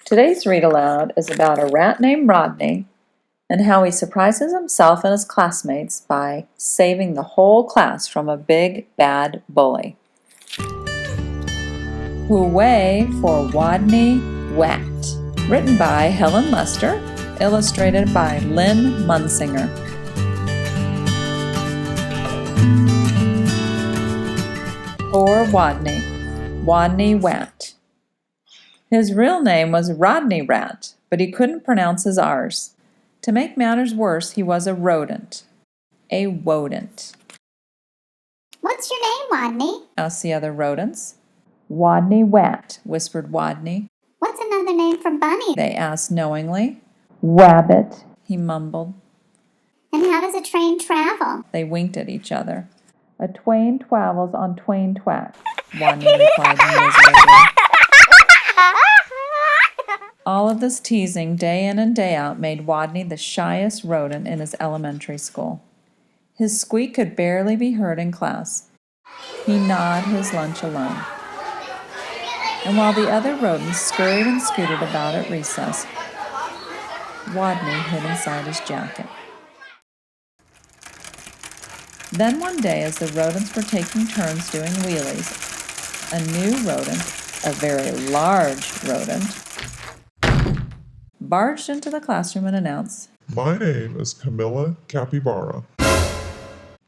Today's read aloud is about a rat named Rodney and how he surprises himself and his classmates by saving the whole class from a big bad bully. Hooway for Wodney Wat. Written by Helen Lester, illustrated by Lynn Munsinger. For Wodney Wat. His real name was Rodney Rat, but he couldn't pronounce his R's. To make matters worse, he was a rodent. A wodent. "What's your name, Rodney?" asked the other rodents. Wodney Wat, whispered Rodney. "What's another name for bunny?" They asked knowingly. Rabbit, he mumbled. "And how does a train travel?" They winked at each other. A twain twavels on twain twat, Rodney replied miserably. All of this teasing day in and day out made Wodney the shyest rodent in his elementary school. His squeak could barely be heard in class. He gnawed his lunch alone. And while the other rodents scurried and scooted about at recess, Rodney hid inside his jacket. Then one day, as the rodents were taking turns doing wheelies, a new rodent, a very large rodent, barged into the classroom and announced, "My name is Camila Capybara.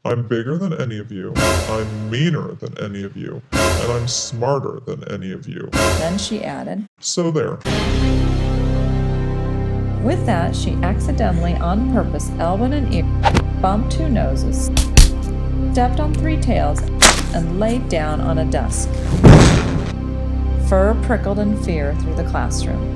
I'm bigger than any of you, I'm meaner than any of you, and I'm smarter than any of you." Then she added, "So there." With that, she accidentally, on purpose, elbowed an ear, bumped two noses, stepped on three tails, and laid down on a desk. Fur prickled in fear through the classroom.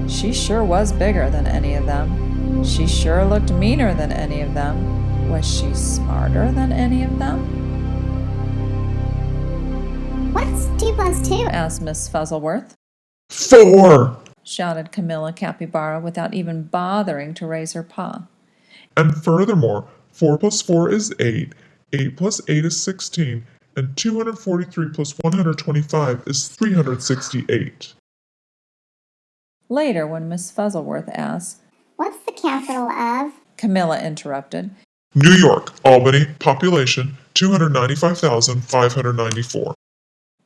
She sure was bigger than any of them. She sure looked meaner than any of them. Was she smarter than any of them? "What's 2 plus 2? asked Miss Fuzzleworth. 4! Shouted Camila Capybara without even bothering to raise her paw. And furthermore, 4 plus 4 is 8, 8 plus 8 is 16, and 243 plus 125 is 368. Later, when Miss Fuzzleworth asked, "What's the capital of?" Camila interrupted, New York, Albany, population 295,594.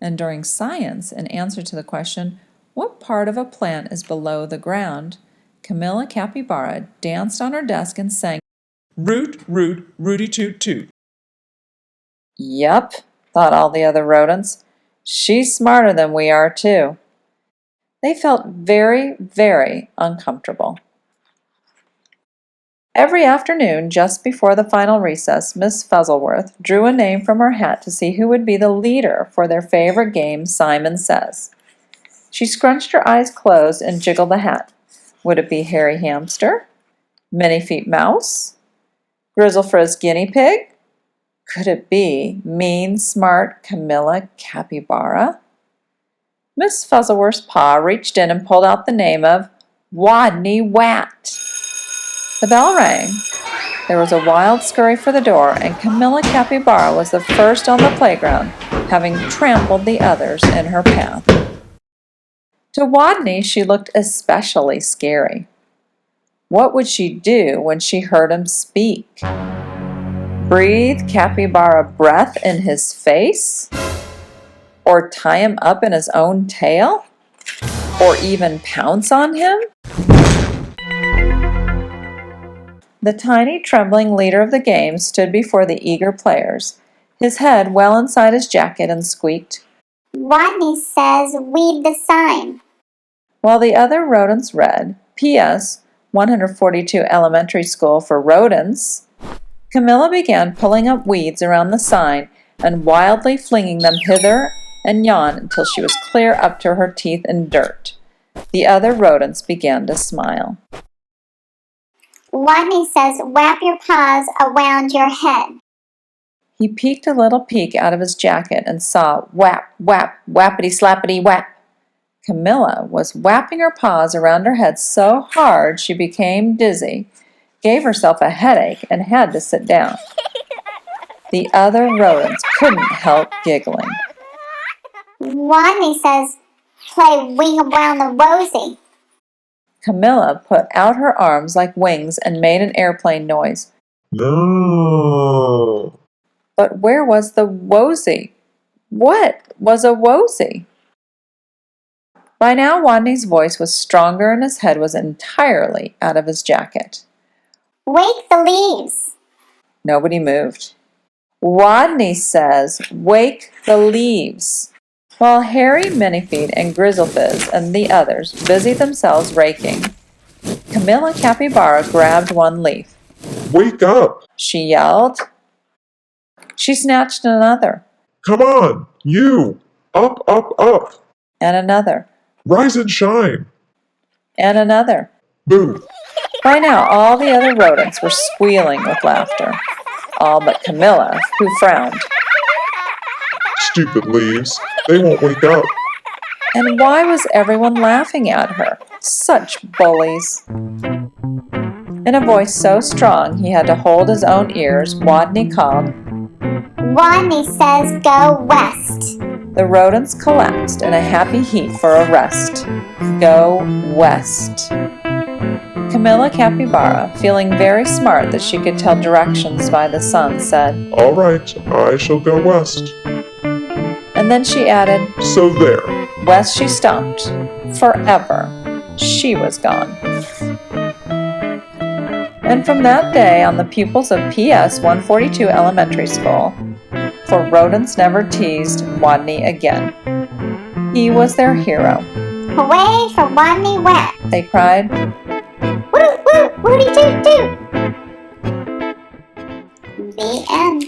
And during science, in answer to the question, what part of a plant is below the ground, Camila Capybara danced on her desk and sang, Root, root, rooty toot toot. Yup, thought all the other rodents. She's smarter than we are, too. They felt very, very uncomfortable. Every afternoon, just before the final recess, Miss Fuzzleworth drew a name from her hat to see who would be the leader for their favorite game, Simon Says. She scrunched her eyes closed and jiggled the hat. Would it be Hairy Hamster? Many Feet Mouse? Grizzle Frizz Guinea Pig? Could it be mean, smart Camila Capybara? Miss Fuzzleworth's paw reached in and pulled out the name of Wodney Wat. The bell rang. There was a wild scurry for the door, and Camila Capybara was the first on the playground, having trampled the others in her path. To Wodney, she looked especially scary. What would she do when she heard him speak? Breathe capybara breath in his face? Or tie him up in his own tail? Or even pounce on him? The tiny, trembling leader of the game stood before the eager players, his head well inside his jacket, and squeaked, "Rodney says read the sign." while the other rodents read, P.S. 142 Elementary School for Rodents. Camila began pulling up weeds around the sign and wildly flinging them hither and yon until she was clear up to her teeth in dirt. The other rodents began to smile. "Rodney says wrap your paws around your head." He peeked a little peek out of his jacket and saw whap, whap, whappity-slappity whap. Camila was whapping her paws around her head so hard she became dizzy, gave herself a headache, and had to sit down. The other rodents couldn't help giggling. "Rodney says play ring around the rosy." Camila put out her arms like wings and made an airplane noise. No. But where was the woozy? What was a woozy? By now, Wodney's voice was stronger and his head was entirely out of his jacket. Wake the leaves. Nobody moved. Rodney says, "Wake the leaves." While Harry, Minifeet, and Grizzlefizz and the others busied themselves raking, Camila Capybara grabbed one leaf. Wake up. She yelled. She snatched another, Come on, you. Up, up, up. and another, Rise and shine. and another. Boo. By now, all the other rodents were squealing with laughter, all but Camila, who frowned. Stupid leaves. They won't wake up. And why was everyone laughing at her? Such bullies. In a voice so strong he had to hold his own ears, Wodney called. Wodney says go west. The rodents collapsed in a happy heap for a rest. Go west. Camila Capybara, feeling very smart that she could tell directions by the sun, said, All right, I shall go west. and then she added, So there. west she stomped. Forever. She was gone. And from that day on, the pupils of PS 142 Elementary School, for rodents never teased Wodney again. He was their hero. Hooray for Wodney Wat. They cried, Woo, woo, woody toot toot. The end.